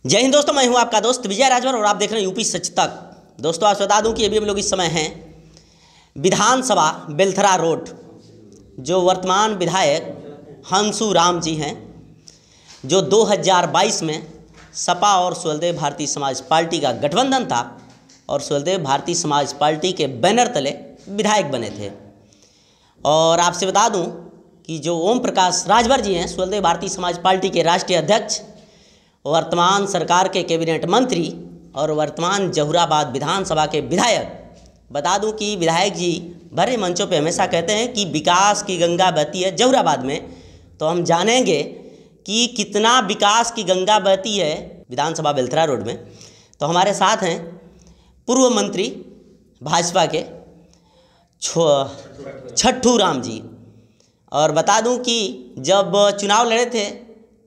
जय हिंद दोस्तों, मैं हूं आपका दोस्त विजय राजभर और आप देख रहे हैं यूपी सच तक। दोस्तों आपसे बता दूं कि अभी हम लोग इस समय हैं विधानसभा बेलथरा रोड। जो वर्तमान विधायक हंसू राम जी हैं, जो 2022 में सपा और सुहेलदेव भारतीय समाज पार्टी का गठबंधन था और सुहेलदेव भारतीय समाज पार्टी के बैनर तले विधायक बने थे। और आपसे बता दूं कि जो ओम प्रकाश राजभर जी हैं, सुहेलदेव भारतीय समाज पार्टी के राष्ट्रीय अध्यक्ष, वर्तमान सरकार के कैबिनेट मंत्री और वर्तमान जहुराबाद विधानसभा के विधायक। बता दूं कि विधायक जी भरे मंचों पे हमेशा कहते हैं कि विकास की गंगा बहती है जहुराबाद में। तो हम जानेंगे कि कितना विकास की गंगा बहती है विधानसभा बेलथरा रोड में। तो हमारे साथ हैं पूर्व मंत्री भाजपा के छट्टू राम जी। और बता दूं कि जब चुनाव लड़े थे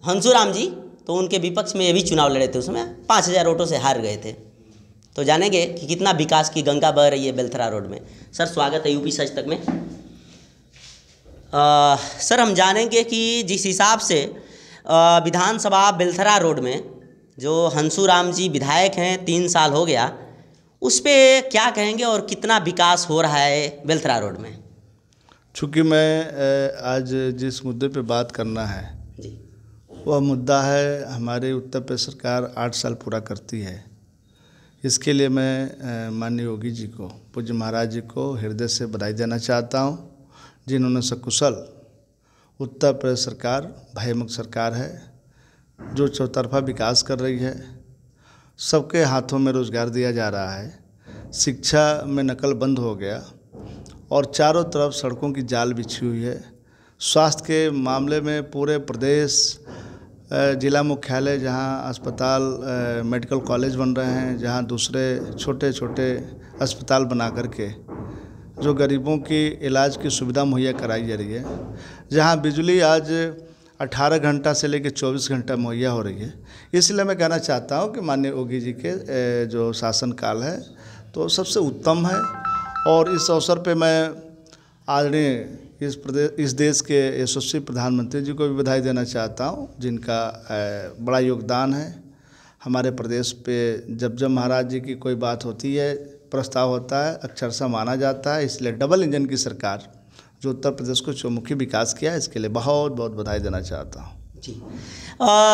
हंसू राम जी, तो उनके विपक्ष में ये भी चुनाव लड़े थे, उसमें 5000 वोटों से हार गए थे। तो जानेंगे कि कितना विकास की गंगा बह रही है बेलथरा रोड में। सर स्वागत है यूपी सच तक में। सर हम जानेंगे कि जिस हिसाब से विधानसभा बेलथरा रोड में जो हंसू राम जी विधायक हैं, 3 साल हो गया, उस पर क्या कहेंगे और कितना विकास हो रहा है बेलथरा रोड में? चूँकि मैं आज जिस मुद्दे पे बात करना है जी, वह मुद्दा है हमारे उत्तर प्रदेश सरकार 8 साल पूरा करती है। इसके लिए मैं माननीय योगी जी को, पूज्य महाराज जी को हृदय से बधाई देना चाहता हूँ, जिन्होंने सकुशल उत्तर प्रदेश सरकार भयमुक्त सरकार है, जो चौतरफा विकास कर रही है। सबके हाथों में रोज़गार दिया जा रहा है, शिक्षा में नकल बंद हो गया और चारों तरफ सड़कों की जाल बिछी हुई है। स्वास्थ्य के मामले में पूरे प्रदेश जिला मुख्यालय जहां अस्पताल मेडिकल कॉलेज बन रहे हैं, जहां दूसरे छोटे छोटे अस्पताल बना करके जो गरीबों की इलाज की सुविधा मुहैया कराई जा रही है, जहां बिजली आज 18 घंटा से लेकर 24 घंटा मुहैया हो रही है। इसलिए मैं कहना चाहता हूं कि माननीय योगी जी के जो शासनकाल है तो सबसे उत्तम है। और इस अवसर पे मैं आदरणीय इस देश के यशस्वी प्रधानमंत्री जी को भी बधाई देना चाहता हूं, जिनका बड़ा योगदान है हमारे प्रदेश पे। जब महाराज जी की कोई बात होती है, प्रस्ताव होता है, अक्षरशः माना जाता है। इसलिए डबल इंजन की सरकार जो उत्तर प्रदेश को चौमुखी विकास किया है, इसके लिए बहुत बहुत बधाई देना चाहता हूँ जी।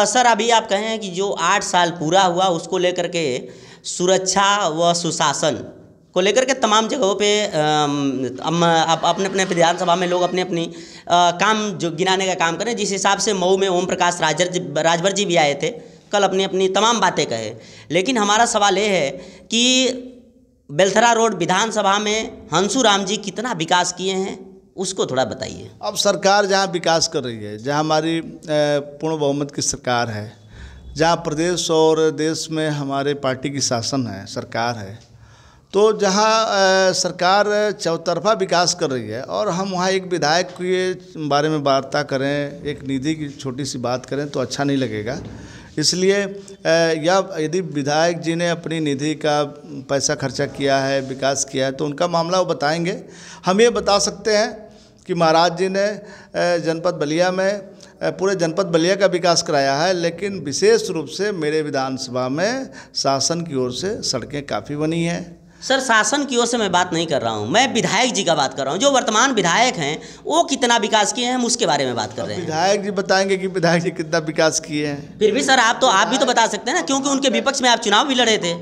सर अभी आप कहें कि जो 8 साल पूरा हुआ, उसको लेकर के सुरक्षा व सुशासन को लेकर के तमाम जगहों पे अपने अपने विधानसभा में लोग अपने अपनी काम जो गिनाने का काम करें। जिस हिसाब से मऊ में ओम प्रकाश राजभर जी भी आए थे, कल अपनी अपनी तमाम बातें कहे। लेकिन हमारा सवाल ये है कि बेलथरा रोड विधानसभा में हंसू राम जी कितना विकास किए हैं, उसको थोड़ा बताइए। अब सरकार जहाँ विकास कर रही है, जहाँ हमारी पूर्ण बहुमत की सरकार है, जहाँ प्रदेश और देश में हमारे पार्टी की शासन है, सरकार है, तो जहाँ सरकार चौतरफा विकास कर रही है और हम वहाँ एक विधायक के बारे में वार्ता करें, एक निधि की छोटी सी बात करें तो अच्छा नहीं लगेगा। इसलिए यदि विधायक जी ने अपनी निधि का पैसा खर्चा किया है, विकास किया है, तो उनका मामला वो बताएंगे। हम ये बता सकते हैं कि महाराज जी ने जनपद बलिया में पूरे जनपद बलिया का विकास कराया है, लेकिन विशेष रूप से मेरे विधानसभा में शासन की ओर से सड़कें काफ़ी बनी हैं। सर शासन की ओर से मैं बात नहीं कर रहा हूं, मैं विधायक जी का बात कर रहा हूं। जो वर्तमान विधायक हैं वो कितना विकास किए हैं, हम उसके बारे में बात कर रहे हैं। विधायक जी बताएंगे कि विधायक जी कितना विकास किए हैं। फिर भी सर आप भी तो बता सकते हैं ना, क्योंकि उनके विपक्ष में आप चुनाव भी लड़े थे।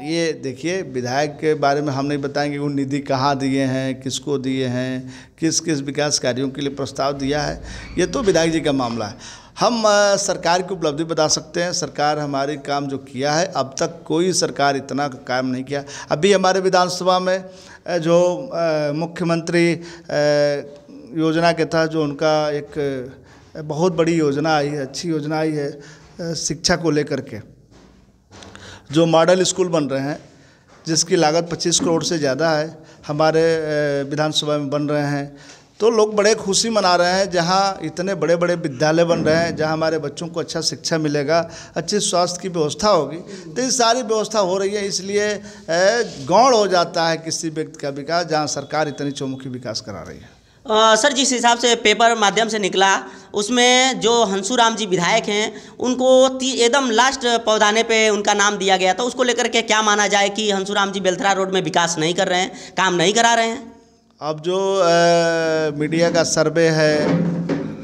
ये देखिए, विधायक के बारे में हम नहीं बताएंगे वो निधि कहाँ दिए हैं, किसको दिए हैं, किस किस विकास कार्यों के लिए प्रस्ताव दिया है, ये तो विधायक जी का मामला है। हम सरकार की उपलब्धि बता सकते हैं। सरकार हमारी काम जो किया है, अब तक कोई सरकार इतना काम नहीं किया। अभी हमारे विधानसभा में जो मुख्यमंत्री योजना के तहत जो उनका एक बहुत बड़ी योजना आई है, अच्छी योजना आई है शिक्षा को लेकर के, जो मॉडल स्कूल बन रहे हैं, जिसकी लागत 25 करोड़ से ज़्यादा है, हमारे विधानसभा में बन रहे हैं, तो लोग बड़े खुशी मना रहे हैं। जहाँ इतने बड़े बड़े विद्यालय बन रहे हैं, जहाँ हमारे बच्चों को अच्छा शिक्षा मिलेगा, अच्छी स्वास्थ्य की व्यवस्था होगी, तो ये सारी व्यवस्था हो रही है। इसलिए गौण हो जाता है किसी व्यक्ति का विकास जहाँ सरकार इतनी चौमुखी विकास करा रही है। सर जिस हिसाब से पेपर माध्यम से निकला उसमें जो हंसूराम जी विधायक हैं उनको एकदम लास्ट पौधाने पे उनका नाम दिया गया था, उसको लेकर के क्या माना जाए कि हंसूराम जी बेलथरा रोड में विकास नहीं कर रहे हैं, काम नहीं करा रहे हैं? अब जो मीडिया का सर्वे है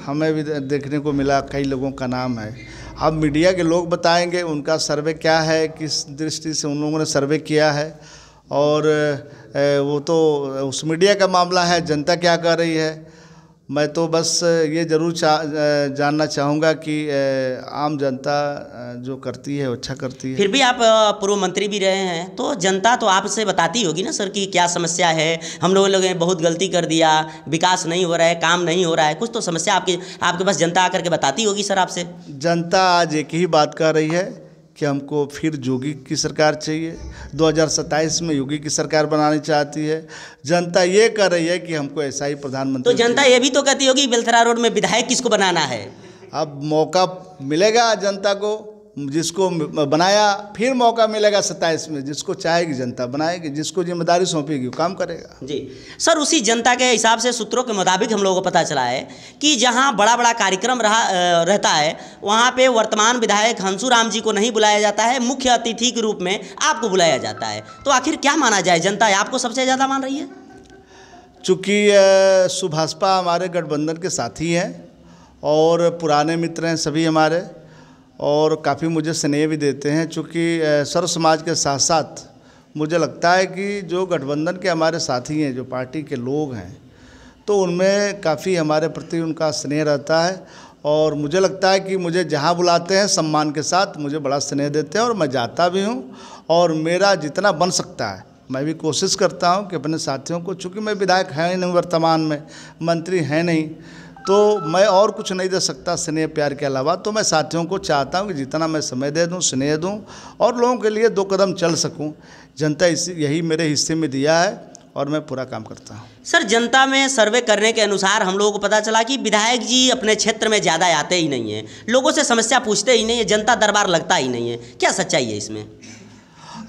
हमें भी देखने को मिला, कई लोगों का नाम है। अब मीडिया के लोग बताएंगे उनका सर्वे क्या है, किस दृष्टि से उन लोगों ने सर्वे किया है, और वो तो उस मीडिया का मामला है, जनता क्या कर रही है। मैं तो बस ये ज़रूर जानना चाहूँगा कि आम जनता जो करती है वो अच्छा करती है। फिर भी आप पूर्व मंत्री भी रहे हैं तो जनता तो आपसे बताती होगी ना सर कि क्या समस्या है, हम लोगों ने बहुत गलती कर दिया, विकास नहीं हो रहा है, काम नहीं हो रहा है, कुछ तो समस्या आपके पास जनता आकर के बताती होगी सर आपसे। जनता आज एक ही बात कर रही है कि हमको फिर योगी की सरकार चाहिए, 2027 में योगी की सरकार बनानी चाहती है। जनता ये कर रही है कि हमको ऐसा ही प्रधानमंत्री। तो जनता ये भी तो कहती होगी बेलथरा रोड में विधायक किसको बनाना है। अब मौका मिलेगा जनता को, जिसको बनाया फिर मौका मिलेगा 27 में, जिसको चाहेगी जनता बनाएगी, जिसको जिम्मेदारी सौंपेगी वो काम करेगा। जी सर, उसी जनता के हिसाब से सूत्रों के मुताबिक हम लोगों को पता चला है कि जहां बड़ा बड़ा कार्यक्रम रहता है वहां पे वर्तमान विधायक हंसूराम जी को नहीं बुलाया जाता है, मुख्य अतिथि के रूप में आपको बुलाया जाता है। तो आखिर क्या माना जाए, जनता आपको सबसे ज़्यादा मान रही है? चूँकि सुभाषपा हमारे गठबंधन के साथी हैं और पुराने मित्र हैं सभी हमारे, और काफ़ी मुझे स्नेह भी देते हैं। चूँकि सर्व समाज के साथ साथ मुझे लगता है कि जो गठबंधन के हमारे साथी हैं, जो पार्टी के लोग हैं, तो उनमें काफ़ी हमारे प्रति उनका स्नेह रहता है, और मुझे लगता है कि मुझे जहाँ बुलाते हैं सम्मान के साथ मुझे बड़ा स्नेह देते हैं, और मैं जाता भी हूँ, और मेरा जितना बन सकता है मैं भी कोशिश करता हूँ कि अपने साथियों को, चूँकि मैं विधायक है नहीं वर्तमान में, मंत्री है नहीं, तो मैं और कुछ नहीं दे सकता स्नेह प्यार के अलावा। तो मैं साथियों को चाहता हूं कि जितना मैं समय दे दूं, स्नेह दूं, और लोगों के लिए 2 कदम चल सकूं। जनता यही मेरे हिस्से में दिया है और मैं पूरा काम करता हूं। सर, जनता में सर्वे करने के अनुसार हम लोगों को पता चला कि विधायक जी अपने क्षेत्र में ज़्यादा आते ही नहीं हैं, लोगों से समस्या पूछते ही नहीं है, जनता दरबार लगता ही नहीं है। क्या सच्चाई है इसमें?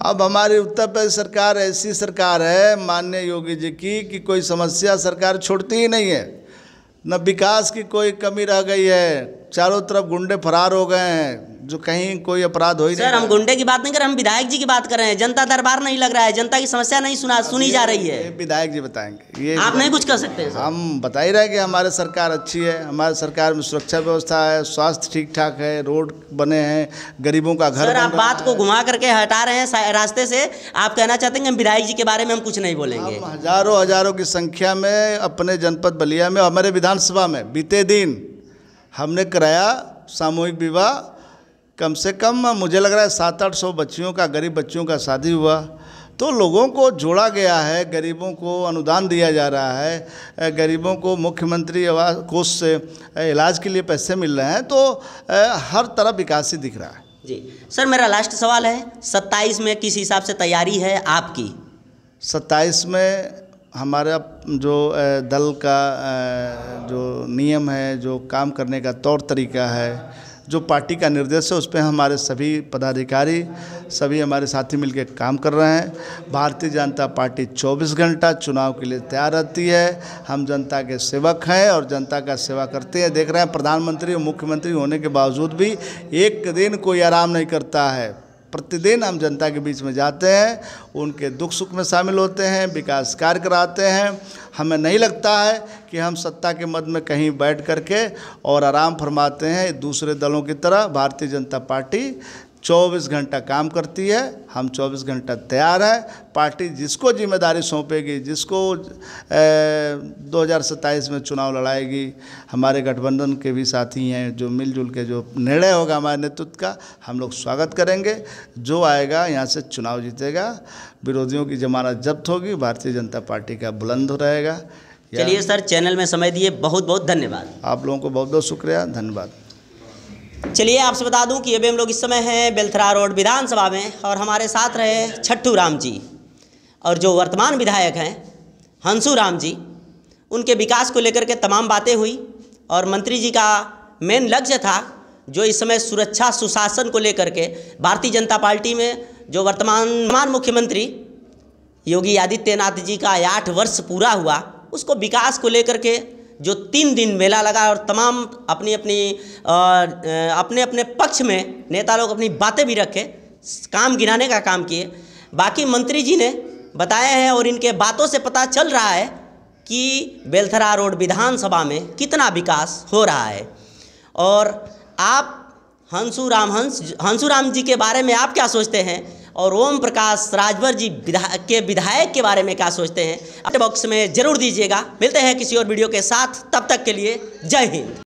अब हमारी उत्तर प्रदेश सरकार ऐसी सरकार है माननीय योगी जी की कि कोई समस्या सरकार छोड़ती ही नहीं है, न विकास की कोई कमी रह गई है। चारों तरफ गुंडे फरार हो गए हैं, जो कहीं कोई अपराध हो ही नहीं। सर, हम गुंडे की बात नहीं कर रहे, हम विधायक जी की बात कर रहे हैं। जनता दरबार नहीं लग रहा है, जनता की समस्या नहीं सुनी जा रही है। विधायक जी बताएंगे, ये आप नहीं कुछ कर सकते हैं। हम बता ही रहे कि हमारे सरकार अच्छी है, हमारे सरकार में सुरक्षा व्यवस्था है, स्वास्थ्य ठीक ठाक है, रोड बने हैं, गरीबों का घर। सर, आप बात को घुमा करके हटा रहे हैं रास्ते से। आप कहना चाहते हैं कि हम विधायक जी के बारे में हम कुछ नहीं बोलेंगे। हजारों की संख्या में अपने जनपद बलिया में, हमारे विधानसभा में बीते दिन हमने कराया सामूहिक विवाह। कम से कम मुझे लग रहा है 700-800 बच्चियों का, गरीब बच्चियों का शादी हुआ। तो लोगों को जोड़ा गया है, गरीबों को अनुदान दिया जा रहा है, गरीबों को मुख्यमंत्री आवास कोष से इलाज के लिए पैसे मिल रहे हैं। तो हर तरफ विकास ही दिख रहा है। जी सर, मेरा लास्ट सवाल है, 27 में किस हिसाब से तैयारी है आपकी? 27 में हमारा जो दल का जो नियम है, जो काम करने का तौर तरीका है, जो पार्टी का निर्देश है, उस पर हमारे सभी पदाधिकारी, सभी हमारे साथी मिलकर काम कर रहे हैं। भारतीय जनता पार्टी 24 घंटा चुनाव के लिए तैयार रहती है। हम जनता के सेवक हैं और जनता का सेवा करते हैं। देख रहे हैं प्रधानमंत्री और मुख्यमंत्री होने के बावजूद भी एक दिन कोई आराम नहीं करता है। प्रतिदिन हम जनता के बीच में जाते हैं, उनके दुख सुख में शामिल होते हैं, विकास कार्य कराते हैं। हमें नहीं लगता है कि हम सत्ता के मद में कहीं बैठ करके और आराम फरमाते हैं। दूसरे दलों की तरह भारतीय जनता पार्टी 24 घंटा काम करती है। हम 24 घंटा तैयार है। पार्टी जिसको जिम्मेदारी सौंपेगी, जिसको 2027 में चुनाव लड़ाएगी, हमारे गठबंधन के भी साथी हैं, जो मिलजुल के जो निर्णय होगा हमारे नेतृत्व का, हम लोग स्वागत करेंगे। जो आएगा यहाँ से चुनाव जीतेगा, विरोधियों की जमानत जब्त होगी, भारतीय जनता पार्टी का बुलंद रहेगा। चलिए सर, चैनल में समय दिए बहुत बहुत धन्यवाद। आप लोगों को बहुत बहुत शुक्रिया, धन्यवाद। चलिए आपसे बता दूं कि अभी हम लोग इस समय हैं बेलथरा रोड विधानसभा में, और हमारे साथ रहे छट्टू राम जी, और जो वर्तमान विधायक हैं हंसूराम जी, उनके विकास को लेकर के तमाम बातें हुई। और मंत्री जी का मेन लक्ष्य था जो इस समय सुरक्षा सुशासन को लेकर के भारतीय जनता पार्टी में जो वर्तमान मुख्यमंत्री योगी आदित्यनाथ जी का 8 वर्ष पूरा हुआ, उसको विकास को लेकर के जो 3 दिन मेला लगा और तमाम अपने अपने पक्ष में नेता लोग अपनी बातें भी रखे, काम गिनाने का काम किए। बाकी मंत्री जी ने बताए हैं और इनके बातों से पता चल रहा है कि बेलथरा रोड विधानसभा में कितना विकास हो रहा है। और आप हंसू राम जी के बारे में आप क्या सोचते हैं और ओम प्रकाश राजभर जी विधायक के बारे में क्या सोचते हैं, अपने बॉक्स में ज़रूर दीजिएगा। मिलते हैं किसी और वीडियो के साथ, तब तक के लिए जय हिंद।